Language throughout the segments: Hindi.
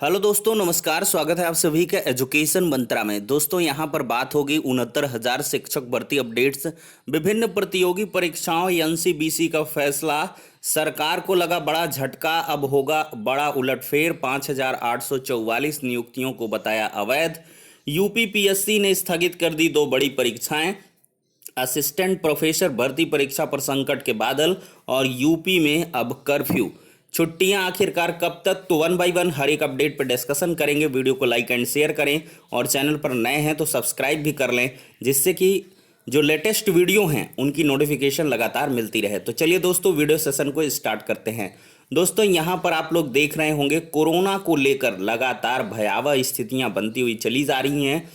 हेलो दोस्तों, नमस्कार। स्वागत है आप सभी का एजुकेशन मंत्रा में। दोस्तों यहाँ पर बात होगी 69,000 शिक्षक भर्ती अपडेट्स, विभिन्न प्रतियोगी परीक्षाओं एनसीबीसी का फैसला, सरकार को लगा बड़ा झटका, अब होगा बड़ा उलटफेर, 5,844 नियुक्तियों को बताया अवैध, यूपी पीएससी ने स्थगित कर दी 2 बड़ी परीक्षाएं, असिस्टेंट प्रोफेसर भर्ती परीक्षा पर संकट के बादल और यूपी में अब कर्फ्यू, छुट्टियां आखिरकार कब तक, तो वन बाय वन हर एक अपडेट पर डिस्कशन करेंगे। वीडियो को लाइक एंड शेयर करें और चैनल पर नए हैं तो सब्सक्राइब भी कर लें, जिससे कि जो लेटेस्ट वीडियो हैं उनकी नोटिफिकेशन लगातार मिलती रहे। तो चलिए दोस्तों, वीडियो सेशन को स्टार्ट करते हैं। दोस्तों यहाँ पर आप लोग देख रहे होंगे कोरोना को लेकर लगातार भयावह स्थितियां बनती हुई चली जा रही हैं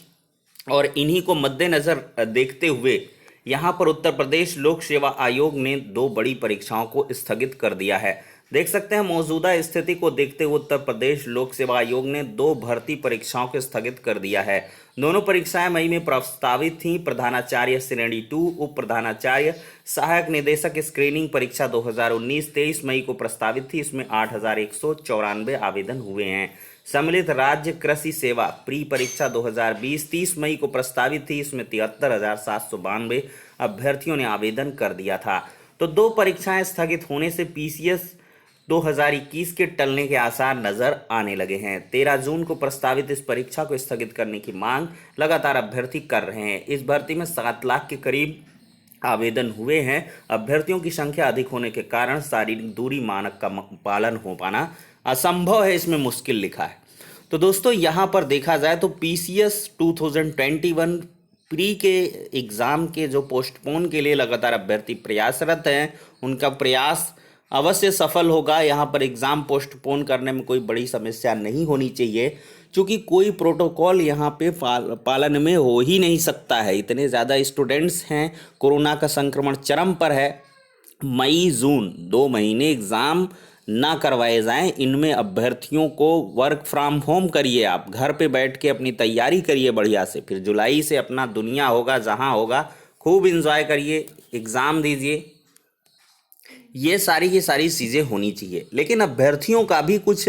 और इन्हीं को मद्देनजर देखते हुए यहाँ पर उत्तर प्रदेश लोक सेवा आयोग ने 2 बड़ी परीक्षाओं को स्थगित कर दिया है। देख सकते हैं मौजूदा स्थिति को देखते हुए उत्तर प्रदेश लोक सेवा आयोग ने 2 भर्ती परीक्षाओं को स्थगित कर दिया है। दोनों परीक्षाएं मई में प्रस्तावित थीं। प्रधानाचार्य श्रेणी 2, उप प्रधानाचार्य, सहायक निदेशक स्क्रीनिंग परीक्षा 2019 23 मई को प्रस्तावित थी। इसमें 8,194 आवेदन हुए हैं। सम्मिलित राज्य कृषि सेवा प्री परीक्षा 2020 30 मई को प्रस्तावित थी। इसमें 73,792 अभ्यर्थियों ने आवेदन कर दिया था। तो 2 परीक्षाएं स्थगित होने से पीसीएस 2021 के टलने के आसार नजर आने लगे हैं। 13 जून को प्रस्तावित इस परीक्षा को स्थगित करने की मांग लगातार अभ्यर्थी कर रहे हैं। इस भर्ती में 7 लाख के करीब आवेदन हुए हैं। अभ्यर्थियों की संख्या अधिक होने के कारण शारीरिक दूरी मानक का पालन हो पाना असंभव है, इसमें मुश्किल लिखा है। तो दोस्तों यहाँ पर देखा जाए तो पीसीएस 2021 प्री के एग्ज़ाम के जो पोस्टपोन के लिए लगातार अभ्यर्थी प्रयासरत हैं, उनका प्रयास अवश्य सफल होगा। यहाँ पर एग्ज़ाम पोस्टपोन करने में कोई बड़ी समस्या नहीं होनी चाहिए, क्योंकि कोई प्रोटोकॉल यहाँ पे पालन में हो ही नहीं सकता है। इतने ज़्यादा स्टूडेंट्स हैं, कोरोना का संक्रमण चरम पर है। मई जून 2 महीने एग्ज़ाम ना करवाए जाएं, इनमें अभ्यर्थियों को वर्क फ्रॉम होम करिए, आप घर पे बैठ के अपनी तैयारी करिए बढ़िया से। फिर जुलाई से अपना दुनिया होगा, जहां होगा खूब एंजॉय करिए, एग्ज़ाम दीजिए। ये सारी की सारी चीज़ें होनी चाहिए। लेकिन अभ्यर्थियों का भी कुछ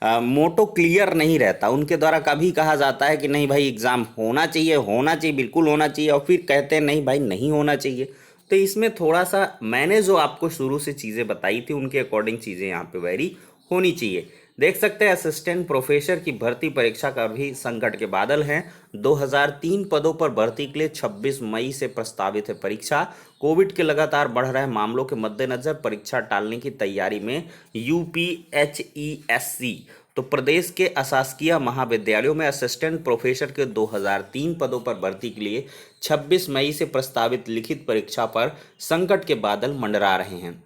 मोटो क्लियर नहीं रहता। उनके द्वारा कभी कहा जाता है कि नहीं भाई एग्ज़ाम होना चाहिए, बिल्कुल होना चाहिए, और फिर कहते हैं नहीं भाई नहीं होना चाहिए। तो इसमें थोड़ा सा मैंने जो आपको शुरू से चीज़ें बताई थी उनके अकॉर्डिंग चीज़ें यहाँ पे वेरी होनी चाहिए। देख सकते हैं असिस्टेंट प्रोफेसर की भर्ती परीक्षा का भी संकट के बादल हैं। 2003 पदों पर भर्ती के लिए 26 मई से प्रस्तावित है परीक्षा। कोविड के लगातार बढ़ रहे मामलों के मद्देनजर परीक्षा टालने की तैयारी में यूपीएचईएससी। तो प्रदेश के अशासकीय महाविद्यालयों में असिस्टेंट प्रोफेसर के 2003 पदों पर भर्ती के लिए 26 मई से प्रस्तावित लिखित परीक्षा पर संकट के बादल मंडरा रहे हैं।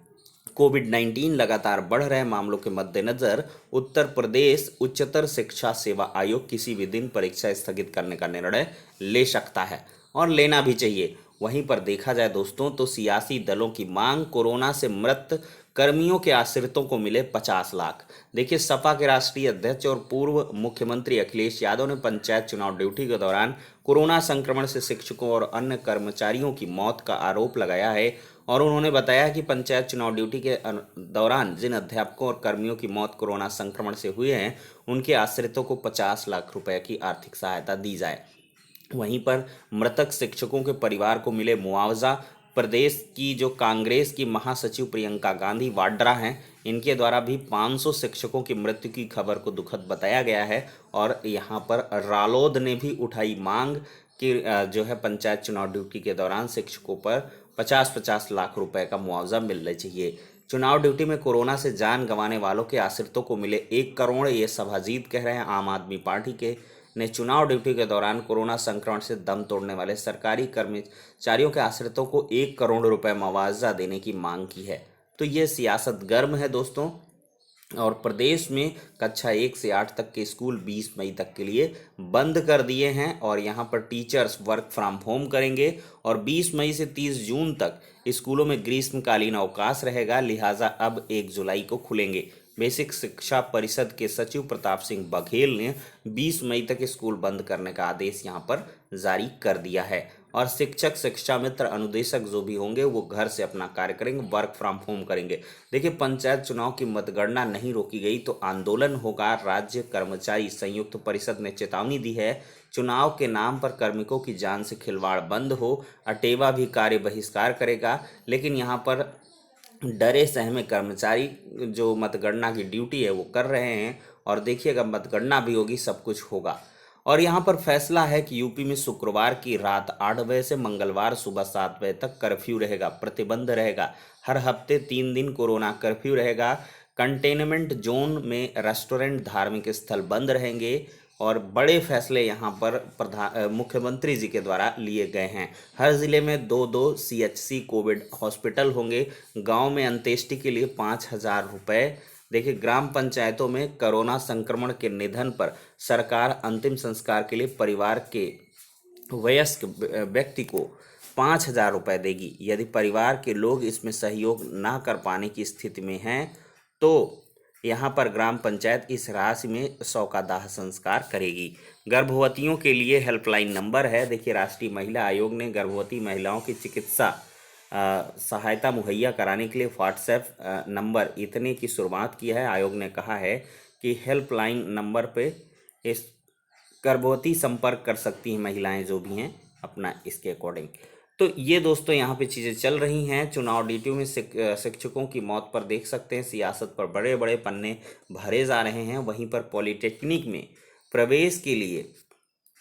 कोविड-19 लगातार बढ़ रहे मामलों के मद्देनजर उत्तर प्रदेश उच्चतर शिक्षा सेवा आयोग किसी भी दिन परीक्षा स्थगित करने का निर्णय ले सकता है और लेना भी चाहिए। वहीं पर देखा जाए दोस्तों तो सियासी दलों की मांग, कोरोना से मृत कर्मियों के आश्रितों को मिले 50 लाख। देखिए, सपा के राष्ट्रीय अध्यक्ष और पूर्व मुख्यमंत्री अखिलेश यादव ने पंचायत चुनाव ड्यूटी के दौरान कोरोना संक्रमण से शिक्षकों और अन्य कर्मचारियों की मौत का आरोप लगाया है और उन्होंने बताया कि पंचायत चुनाव ड्यूटी के दौरान जिन अध्यापकों और कर्मियों की मौत कोरोना संक्रमण से हुई हैं, उनके आश्रितों को 50 लाख रुपए की आर्थिक सहायता दी जाए। वहीं पर मृतक शिक्षकों के परिवार को मिले मुआवजा। प्रदेश की जो कांग्रेस की महासचिव प्रियंका गांधी वाड्रा हैं, इनके द्वारा भी 500 शिक्षकों की मृत्यु की खबर को दुखद बताया गया है और यहाँ पर रालोद ने भी उठाई मांग कि जो है पंचायत चुनाव ड्यूटी के दौरान शिक्षकों पर 50-50 लाख रुपए का मुआवजा मिलना चाहिए। चुनाव ड्यूटी में कोरोना से जान गंवाने वालों के आश्रितों को मिले 1 करोड़, ये सभाजीत कह रहे हैं। आम आदमी पार्टी के ने चुनाव ड्यूटी के दौरान कोरोना संक्रमण से दम तोड़ने वाले सरकारी कर्मचारियों के आश्रितों को 1 करोड़ रुपए मुआवजा देने की मांग की है। तो ये सियासत गर्म है दोस्तों। और प्रदेश में कक्षा 1 से 8 तक के स्कूल 20 मई तक के लिए बंद कर दिए हैं और यहाँ पर टीचर्स वर्क फ्रॉम होम करेंगे और 20 मई से 30 जून तक स्कूलों में ग्रीष्मकालीन अवकाश रहेगा, लिहाजा अब 1 जुलाई को खुलेंगे। बेसिक शिक्षा परिषद के सचिव प्रताप सिंह बघेल ने 20 मई तक स्कूल बंद करने का आदेश यहाँ पर जारी कर दिया है। और शिक्षक, शिक्षा मित्र, अनुदेशक जो भी होंगे वो घर से अपना कार्य करेंगे, वर्क फ्रॉम होम करेंगे। देखिए, पंचायत चुनाव की मतगणना नहीं रोकी गई तो आंदोलन होगा। राज्य कर्मचारी संयुक्त परिषद ने चेतावनी दी है, चुनाव के नाम पर कार्मिकों की जान से खिलवाड़ बंद हो। अटेवा भी कार्य बहिष्कार करेगा। लेकिन यहाँ पर डरे सहमे कर्मचारी जो मतगणना की ड्यूटी है वो कर रहे हैं। और देखिएगा, मतगणना भी होगी, सब कुछ होगा। और यहाँ पर फैसला है कि यूपी में शुक्रवार की रात 8 बजे से मंगलवार सुबह 7 बजे तक कर्फ्यू रहेगा, प्रतिबंध रहेगा। हर हफ्ते 3 दिन कोरोना कर्फ्यू रहेगा। कंटेनमेंट जोन में रेस्टोरेंट, धार्मिक स्थल बंद रहेंगे। और बड़े फैसले यहाँ पर मुख्यमंत्री जी के द्वारा लिए गए हैं। हर जिले में 2-2 CHC कोविड हॉस्पिटल होंगे। गांव में अंत्येष्टि के लिए 5,000 रुपये। देखिए, ग्राम पंचायतों में कोरोना संक्रमण के निधन पर सरकार अंतिम संस्कार के लिए परिवार के वयस्क व्यक्ति को 5,000 रुपये देगी। यदि परिवार के लोग इसमें सहयोग ना कर पाने की स्थिति में हैं तो यहाँ पर ग्राम पंचायत इस राशि में 100 का दाह संस्कार करेगी। गर्भवतियों के लिए हेल्पलाइन नंबर है। देखिए, राष्ट्रीय महिला आयोग ने गर्भवती महिलाओं की चिकित्सा सहायता मुहैया कराने के लिए व्हाट्सएप नंबर इतने की शुरुआत की है। आयोग ने कहा है कि हेल्पलाइन नंबर पे इस गर्भवती संपर्क कर सकती हैं महिलाएं जो भी हैं अपना इसके अकॉर्डिंग। तो ये दोस्तों यहाँ पे चीज़ें चल रही हैं। चुनाव ड्यूटी में शिक्षकों की मौत पर देख सकते हैं, सियासत पर बड़े बड़े पन्ने भरे जा रहे हैं। वहीं पर पॉलिटेक्निक में प्रवेश के लिए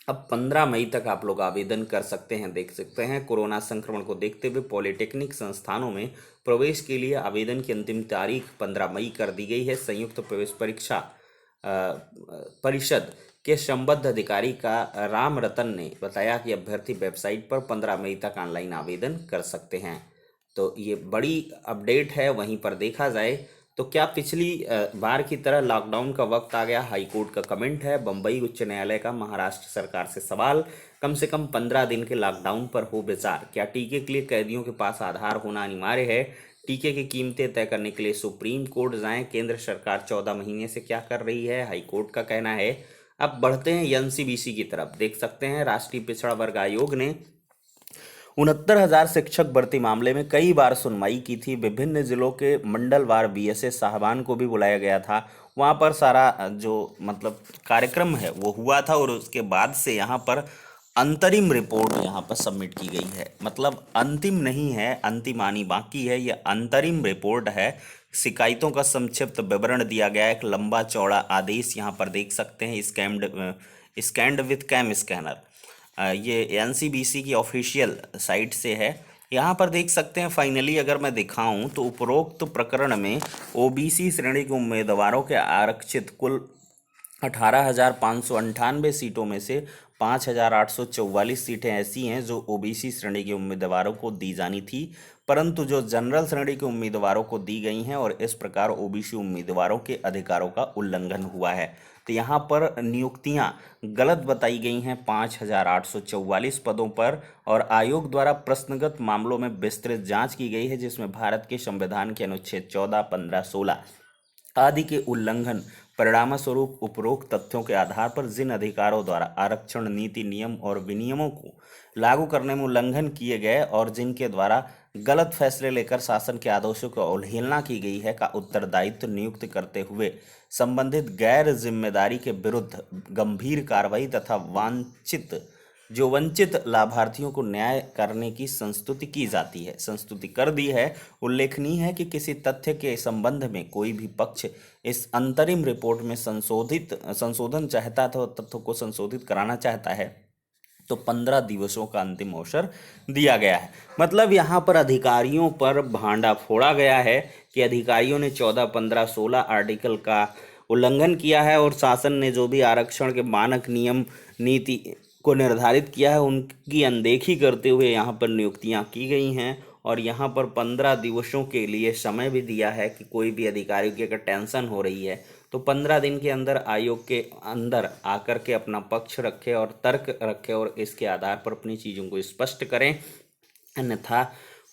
अब 15 मई तक आप लोग आवेदन कर सकते हैं। देख सकते हैं, कोरोना संक्रमण को देखते हुए पॉलिटेक्निक संस्थानों में प्रवेश के लिए आवेदन की अंतिम तारीख 15 मई कर दी गई है। संयुक्त प्रवेश परीक्षा परिषद के संबद्ध अधिकारी का राम रतन ने बताया कि अभ्यर्थी वेबसाइट पर 15 मई तक ऑनलाइन आवेदन कर सकते हैं। तो ये बड़ी अपडेट है। वहीं पर देखा जाए तो क्या पिछली बार की तरह लॉकडाउन का वक्त आ गया? हाईकोर्ट का कमेंट है। बम्बई उच्च न्यायालय का महाराष्ट्र सरकार से सवाल, कम से कम 15 दिन के लॉकडाउन पर हो विचार। क्या टीके के लिए कैदियों के पास आधार होना अनिवार्य है? टीके की कीमतें तय करने के लिए सुप्रीम कोर्ट जाएं। केंद्र सरकार 14 महीने से क्या कर रही है? हाईकोर्ट का कहना है। अब बढ़ते हैं NCBC की तरफ। देख सकते हैं, राष्ट्रीय पिछड़ा वर्ग आयोग ने 69,000 शिक्षक भर्ती मामले में कई बार सुनवाई की थी। विभिन्न जिलों के मंडलवार BSS साहबान को भी बुलाया गया था। वहाँ पर सारा जो मतलब कार्यक्रम है वो हुआ था और उसके बाद से यहाँ पर अंतरिम रिपोर्ट यहाँ पर सबमिट की गई है। मतलब अंतिम नहीं है, अंतिम आनी बाकी है। ये अंतरिम रिपोर्ट है। शिकायतों का संक्षिप्त विवरण दिया गया है। एक लंबा चौड़ा आदेश यहाँ पर देख सकते हैं। स्कैंड विथ कैम स्कैनर, ये NCBC की ऑफिशियल साइट से है। यहाँ पर देख सकते हैं। फाइनली अगर मैं दिखाऊं तो उपरोक्त प्रकरण में OBC श्रेणी के उम्मीदवारों के आरक्षित कुल 18,598 सीटों में से 5,844 सीटें ऐसी हैं जो OBC श्रेणी के उम्मीदवारों को दी जानी थी, परंतु जो जनरल श्रेणी के उम्मीदवारों को दी गई हैं और इस प्रकार OBC उम्मीदवारों के अधिकारों का उल्लंघन हुआ है। तो यहाँ पर नियुक्तियाँ गलत बताई गई हैं 5,844 पदों पर। और आयोग द्वारा प्रश्नगत मामलों में विस्तृत जांच की गई है, जिसमें भारत के संविधान के अनुच्छेद 14, 15, 16 आदि के उल्लंघन परिणामस्वरूप उपरोक्त तथ्यों के आधार पर जिन अधिकारों द्वारा आरक्षण नीति, नियम और विनियमों को लागू करने में उल्लंघन किए गए और जिनके द्वारा गलत फैसले लेकर शासन के आदेशों की अवहेलना की गई है का उत्तरदायित्व नियुक्त करते हुए संबंधित गैर जिम्मेदारी के विरुद्ध गंभीर कार्रवाई तथा वंचित लाभार्थियों को न्याय करने की संस्तुति की जाती है। संस्तुति कर दी है। उल्लेखनीय है कि किसी तथ्य के संबंध में कोई भी पक्ष इस अंतरिम रिपोर्ट में संशोधन चाहता था, तथ्यों को संशोधित कराना चाहता है, तो 15 दिवसों का अंतिम अवसर दिया गया है। मतलब यहाँ पर अधिकारियों पर भांडा फोड़ा गया है कि अधिकारियों ने 14, 15, 16 आर्टिकल का उल्लंघन किया है और शासन ने जो भी आरक्षण के मानक, नियम, नीति को निर्धारित किया है उनकी अनदेखी करते हुए यहाँ पर नियुक्तियाँ की गई हैं। और यहाँ पर 15 दिवसों के लिए समय भी दिया है कि कोई भी अधिकारी की अगर टेंशन हो रही है तो 15 दिन के अंदर आयोग के अंदर आकर के अपना पक्ष रखे और तर्क रखे और इसके आधार पर अपनी चीज़ों को स्पष्ट करें, अन्यथा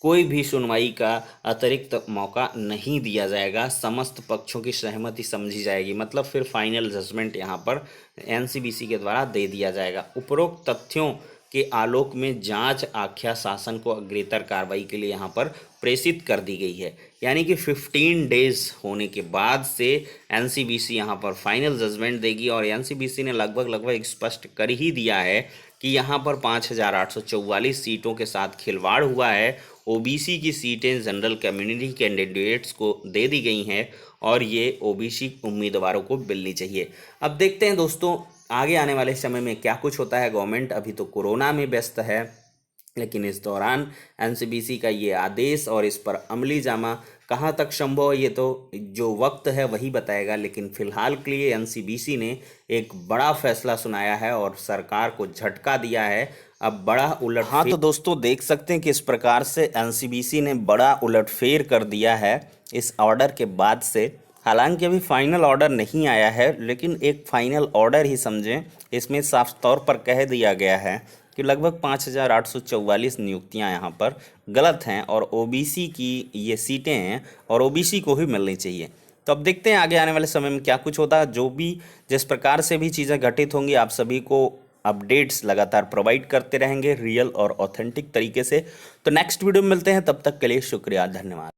कोई भी सुनवाई का अतिरिक्त मौका नहीं दिया जाएगा। समस्त पक्षों की सहमति समझी जाएगी। मतलब फिर फाइनल जजमेंट यहाँ पर NCBC के द्वारा दे दिया जाएगा। उपरोक्त तथ्यों के आलोक में जांच आख्या शासन को अग्रेतर कार्रवाई के लिए यहां पर प्रेषित कर दी गई है। यानी कि 15 डेज होने के बाद से एनसीबीसी यहां पर फाइनल जजमेंट देगी और एनसीबीसी ने लगभग स्पष्ट कर ही दिया है कि यहां पर 5,844 सीटों के साथ खिलवाड़ हुआ है। ओबीसी की सीटें जनरल कम्युनिटी कैंडिडेट्स को दे दी गई हैं और ये ओबीसी उम्मीदवारों को मिलनी चाहिए। अब देखते हैं दोस्तों आगे आने वाले समय में क्या कुछ होता है। गवर्नमेंट अभी तो कोरोना में व्यस्त है, लेकिन इस दौरान एनसीबीसी का ये आदेश और इस पर अमली जामा कहाँ तक संभव है ये तो जो वक्त है वही बताएगा। लेकिन फिलहाल के लिए एनसीबीसी ने एक बड़ा फैसला सुनाया है और सरकार को झटका दिया है। अब बड़ा उलटफेर हाँ तो दोस्तों देख सकते हैं कि इस प्रकार से एनसीबीसी ने बड़ा उलटफेर कर दिया है इस ऑर्डर के बाद से। हालांकि अभी फाइनल ऑर्डर नहीं आया है, लेकिन एक फाइनल ऑर्डर ही समझें। इसमें साफ तौर पर कह दिया गया है कि लगभग 5,844 नियुक्तियां यहाँ पर गलत हैं और ओबीसी की ये सीटें हैं और ओबीसी को ही मिलनी चाहिए। तो अब देखते हैं आगे आने वाले समय में क्या कुछ होता है। जो भी जिस प्रकार से भी चीज़ें घटित होंगी आप सभी को अपडेट्स लगातार प्रोवाइड करते रहेंगे रियल और ऑथेंटिक तरीके से। तो नेक्स्ट वीडियो में मिलते हैं, तब तक के लिए शुक्रिया, धन्यवाद।